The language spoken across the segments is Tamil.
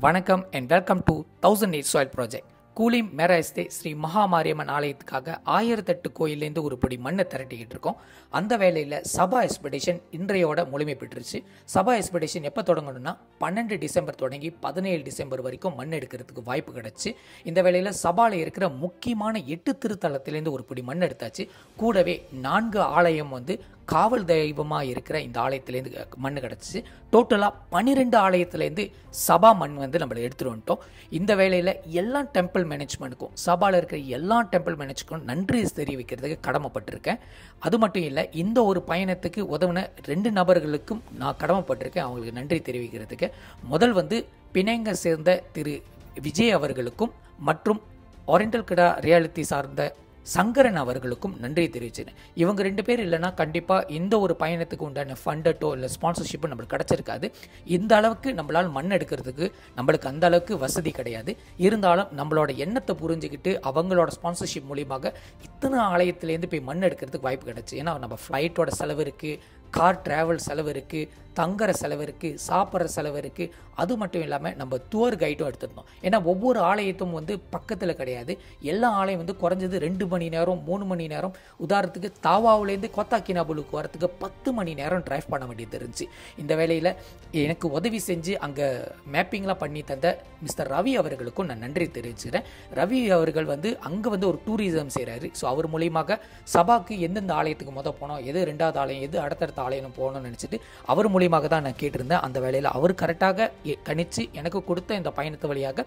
வணக்கம் and welcome to 1008 soil project. Kulim மேராஸ்தே ஸ்ரீ மகாமாரியம்மன் ஆலயத்துக்காக 1008 கோயிலேருந்து ஒரு படி மண்ணை திரட்டிக்கிட்டு இருக்கோம். அந்த வேலையில் சபா எக்ஸ்பெடிஷன் இன்றையோட முழுமை பெற்றுருச்சு. சபா எக்ஸ்பெடிஷன் எப்போ தொடங்கணும்னா 12 டிசம்பர் தொடங்கி 17 டிசம்பர் வரைக்கும் மண் எடுக்கிறதுக்கு வாய்ப்பு கிடச்சி. இந்த வேலையில் சபாவில் இருக்கிற முக்கியமான 8 திருத்தலத்திலேருந்து ஒரு படி மண் எடுத்தாச்சு. கூடவே 4 ஆலயம் காவல் தெய்வமாக இருக்கிற இந்த ஆலயத்திலேருந்து மண் கிடச்சிச்சு. டோட்டலாக 12 ஆலயத்துலேருந்து சபா மண் நம்மளை எடுத்துகிட்டு வந்துட்டோம். இந்த வேலையில் எல்லா டெம்பிள் மேனேஜ்மெண்ட்டுக்கும் சபாவில் இருக்கிற எல்லா டெம்பிள் மேனேஜ்மெண்ட்டுக்கும் நன்றி தெரிவிக்கிறதுக்கு கடமைப்பட்டிருக்கேன். அது மட்டும் இல்லை, இந்த ஒரு பயணத்துக்கு உதவின 2 நபர்களுக்கும் நான் கடமைப்பட்டிருக்கேன் அவங்களுக்கு நன்றி தெரிவிக்கிறதுக்கு. முதல் பிணைங்க சேர்ந்த திரு விஜய் அவர்களுக்கும் மற்றும் ஓரியண்டல் கிடா ரியாலிட்டி சார்ந்த சங்கரன் அவர்களுக்கும் நன்றி தெரிவிச்சேன். இவங்க 2 பேர் இல்லைனா கண்டிப்பாக இந்த ஒரு பயணத்துக்கு உண்டான ஃபண்டட்டோ இல்லை ஸ்பான்சர்ஷிப்போ நம்மளுக்கு கிடச்சிருக்காது. இந்த அளவுக்கு நம்மளால் மண் எடுக்கிறதுக்கு நம்மளுக்கு அந்த அளவுக்கு வசதி கிடையாது. இருந்தாலும் நம்மளோட எண்ணத்தை புரிஞ்சுக்கிட்டு அவங்களோட ஸ்பான்சர்ஷிப் மூலியமாக இத்தனை ஆலயத்துலேருந்து போய் மண் எடுக்கிறதுக்கு வாய்ப்பு கிடச்சி. ஏன்னா நம்ம ஃப்ளைட்டோட செலவு இருக்குது, கார் டிராவல் செலவு இருக்குது, தங்குற செலவு இருக்குது, சாப்பிட்ற செலவு இருக்குது. அது மட்டும் இல்லாமல் நம்ம டூர் கைடும் எடுத்துருந்தோம். ஏன்னா ஒவ்வொரு ஆலயத்தும் பக்கத்தில் கிடையாது. எல்லா ஆலயம் குறைஞ்சது 2 மணி நேரம் 3 மணி நேரம். உதாரணத்துக்கு தாவாவிலேருந்து கோத்தாக்கினாபுலுக்கு வரத்துக்கு 10 மணி நேரம் டிரைவ் பண்ண வேண்டியது இருந்துச்சு. இந்த வேளையில் எனக்கு உதவி செஞ்சு அங்கே மேப்பிங்லாம் பண்ணி தந்த மிஸ்டர் ரவி அவர்களுக்கும் நான் நன்றி தெரிவிச்சுக்கிறேன். ரவி அவர்கள் அங்கே ஒரு டூரிசம் செய்கிறாரு. ஸோ அவர் மூலியமாக சபாக்கு எந்தெந்த ஆலயத்துக்கு போனோம், எது 2வது ஆலயம், எது அடுத்தடுத்த ஆலயம் போகணும்னு நினச்சிட்டு அவர் மூலியமாக தான் நான் கேட்டிருந்தேன். அந்த வேலையில் அவர் கரெக்டாக கணிச்சு எனக்கு கொடுத்த இந்த பயணத்து வழியாக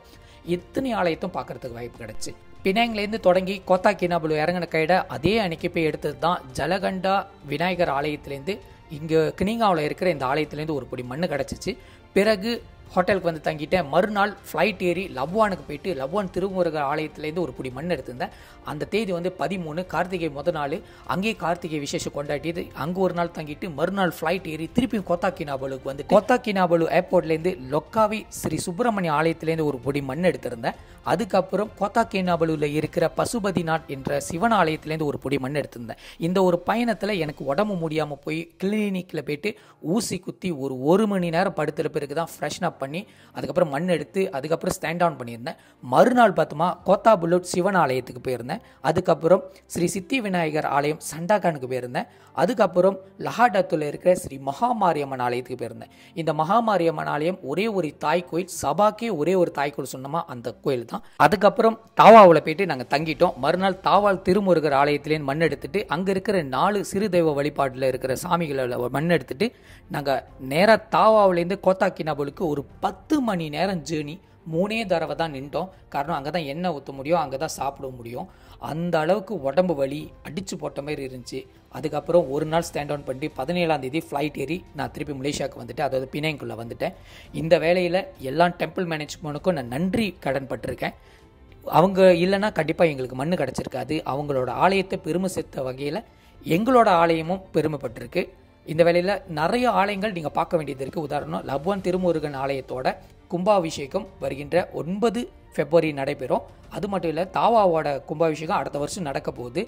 எத்தனை ஆலயத்தும் பார்க்கறதுக்கு வாய்ப்பு கிடைச்சு. பினாங்லேருந்து தொடங்கி கோத்தாக்கினாபுலு இறங்கின கைட அதே அன்னைக்கு போய் எடுத்தது தான் ஜலகண்டா விநாயகர் ஆலயத்திலேருந்து இங்கே கினிங்காவில் இருக்கிற இந்த ஆலயத்திலேருந்து ஒரு படி மண் கிடச்சிச்சு. பிறகு ஹோட்டலுக்கு தங்கிட்டேன். மறுநாள் ஃப்ளைட் ஏறி லவ்வானுக்கு போயிட்டு லவ்வான் திருமுருகர் ஆலயத்துலேருந்து ஒரு புடி மண் எடுத்திருந்தேன். அந்த தேதி 13 கார்த்திகை முதல் நாள். அங்கேயே கார்த்திகை விசேஷம் கொண்டாடியது. அங்கே ஒரு நாள் தங்கிட்டு மறுநாள் ஃப்ளைட் ஏறி திருப்பி கோத்தாக்கினாபுலுக்கு கோத்தாக்கினாபுலு ஏர்போர்ட்லேருந்து லொக்காவி ஸ்ரீ சுப்பிரமணிய ஆலயத்துலேருந்து ஒரு பொடி மண் எடுத்திருந்தேன். அதுக்கப்புறம் கோத்தாக்கினாபுலுவில் இருக்கிற பசுபதிநாத் என்ற சிவன் ஆலயத்துலேருந்து ஒரு பொடி மண் எடுத்திருந்தேன். இந்த ஒரு பயணத்தில் எனக்கு உடம்பு முடியாமல் போய் கிளினிக்கில் போயிட்டு ஊசி குத்தி ஒரு மணி நேரம் படுத்துகிற பிறகு தான் ஃப்ரெஷ்ன் அப் பண்ணி அதுக்கப்புறம் மண் எடுத்து அதுக்கப்புறம் ஸ்டாண்ட் டவுன் பண்ணியிருந்தேன். மறுநாள் பார்த்தோமா கோத்தாபுலுட் சிவன் ஆலயத்துக்கு போயிருந்தேன். அதுக்கப்புறம் ஸ்ரீ சித்தி விநாயகர் ஆலயம் சண்டாகானுக்கு போயிருந்தேன். அதுக்கப்புறம் லஹாடத்தில் இருக்கிற ஸ்ரீ மகாமாரியம்மன் ஆலயத்துக்கு போயிருந்தேன். இந்த மகாமாரியம்மன் ஆலயம் ஒரே ஒரு தாய் கோயில், சபாக்கே ஒரே ஒரு தாய் கோயில் சொன்னோமா அந்த கோயில் தான். அதுக்கப்புறம் தாவாவில் போயிட்டு நாங்கள் தங்கிட்டோம். மறுநாள் தாவால் திருமுருகர் ஆலயத்திலேருந்து மண் எடுத்துட்டு அங்கே இருக்கிற 4 சிறு தெய்வ வழிபாட்டில் இருக்கிற சாமிகளை மண் எடுத்துட்டு நாங்கள் நேராக தாவாவிலேருந்து கோத்தாக்கினாபுலுக்கு ஒரு 10 மணி நேரம் ஜேர்னி 3 தடவை தான் நின்றோம். காரணம் அங்கே தான் எண்ணெய் ஊற்ற முடியும், அங்கே தான் சாப்பிட முடியும். அந்த அளவுக்கு உடம்பு வலி அடித்து போட்ட மாதிரி இருந்துச்சு. அதுக்கப்புறம் ஒரு நாள் ஸ்டாண்ட் டவுன் பண்ணி 17ஆம் தேதி ஃப்ளைட் ஏறி நான் திருப்பி மலேசியாவுக்கு வந்துட்டேன். அதாவது பினாங்குள்ளே வந்துட்டேன். இந்த வேலையில் எல்லா டெம்பிள் மேனேஜ்மெண்ட்டுக்கும் நான் நன்றி கடன் பட்டிருக்கேன். அவங்க இல்லைன்னா கண்டிப்பாக எங்களுக்கு மண் கிடச்சிருக்காது. அவங்களோட ஆலயத்தை பெருமை சேர்த்த வகையில் எங்களோட ஆலயமும் பெருமைப்பட்டிருக்கு. இந்த வேலையில் நிறைய ஆலயங்கள் நீங்கள் பார்க்க வேண்டியது இருக்குது. உதாரணம் லவ்வான் திருமுருகன் ஆலயத்தோட கும்பாபிஷேகம் வருகின்ற 9 பிப்ரவரி நடைபெறும். அது மட்டும் இல்லை, தாவாவோட கும்பாபிஷேகம் அடுத்த வருஷம் நடக்க போகுது.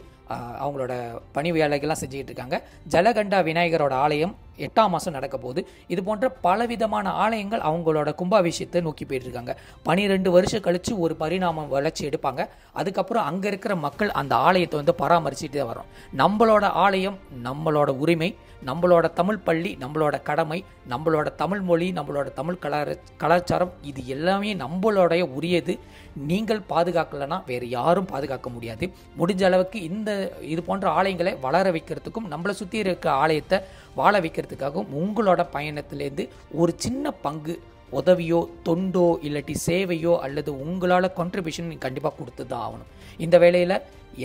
அவங்களோட பணி வேலைகள்லாம் செஞ்சுக்கிட்டு இருக்காங்க. ஜலகண்டா விநாயகரோட ஆலயம் 8ஆம் மாதம் நடக்க போகுது. இது போன்ற பலவிதமான ஆலயங்கள் அவங்களோட கும்பாபிஷேகத்தை நோக்கி போயிட்டு இருக்காங்க. 12 வருஷம் கழித்து ஒரு பரிணாமம் வளர்ச்சி எடுப்பாங்க. அதுக்கப்புறம் அங்கே இருக்கிற மக்கள் அந்த ஆலயத்தை பராமரிச்சுட்டு தான் வரோம். நம்மளோட ஆலயம் நம்மளோட உரிமை, நம்மளோட தமிழ் பள்ளி நம்மளோட கடமை, நம்மளோட தமிழ் மொழி நம்மளோட தமிழ் கலாச்சாரம், இது எல்லாமே நம்மளோடைய உரியது. நீங்கள் பாதுகாக்கலைன்னா வேறு யாரும் பாதுகாக்க முடியாது. முடிஞ்ச அளவுக்கு இது போன்ற ஆலயங்களை வளர வைக்கிறதுக்கும் நம்மளை சுற்றி இருக்க ஆலயத்தை வாழ வைக்கிறதுக்காகவும் உங்களோட பயணத்திலேருந்து ஒரு சின்ன பங்கு உதவியோ தொண்டோ இல்லாட்டி சேவையோ அல்லது உங்களால் கான்ட்ரிபியூஷன் கண்டிப்பாக கொடுத்து தான் ஆகணும். இந்த வேளையில்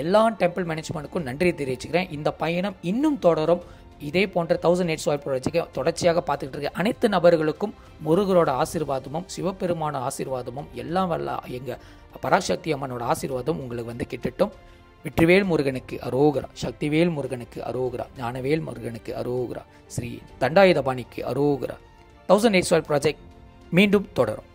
எல்லா டெம்பிள் மேனேஜ்மெண்ட்டுக்கும் நன்றி தெரிவிச்சுக்கிறேன். இந்த பயணம் இன்னும் தொடரும். இதே போன்ற 1008 சாயில் ப்ராஜெக்டை தொடர்ச்சியாக பார்த்துக்கிட்டு இருக்க அனைத்து நபர்களுக்கும் முருகரோட ஆசீர்வாதமும் சிவபெருமான ஆசீர்வாதமும் எல்லாம் வல்ல எங்கள் பராசக்தி அம்மனோட ஆசீர்வாதம் உங்களுக்கு கிட்டட்டும். வெற்றிவேல் முருகனுக்கு அரோகரா, சக்திவேல் முருகனுக்கு அரோகரா, ஞானவேல் முருகனுக்கு அரோகரா, ஸ்ரீ தண்டாயுதபாணிக்கு அரோகரா. 1008 சாயில் ப்ராஜெக்ட் மீண்டும் தொடரும்.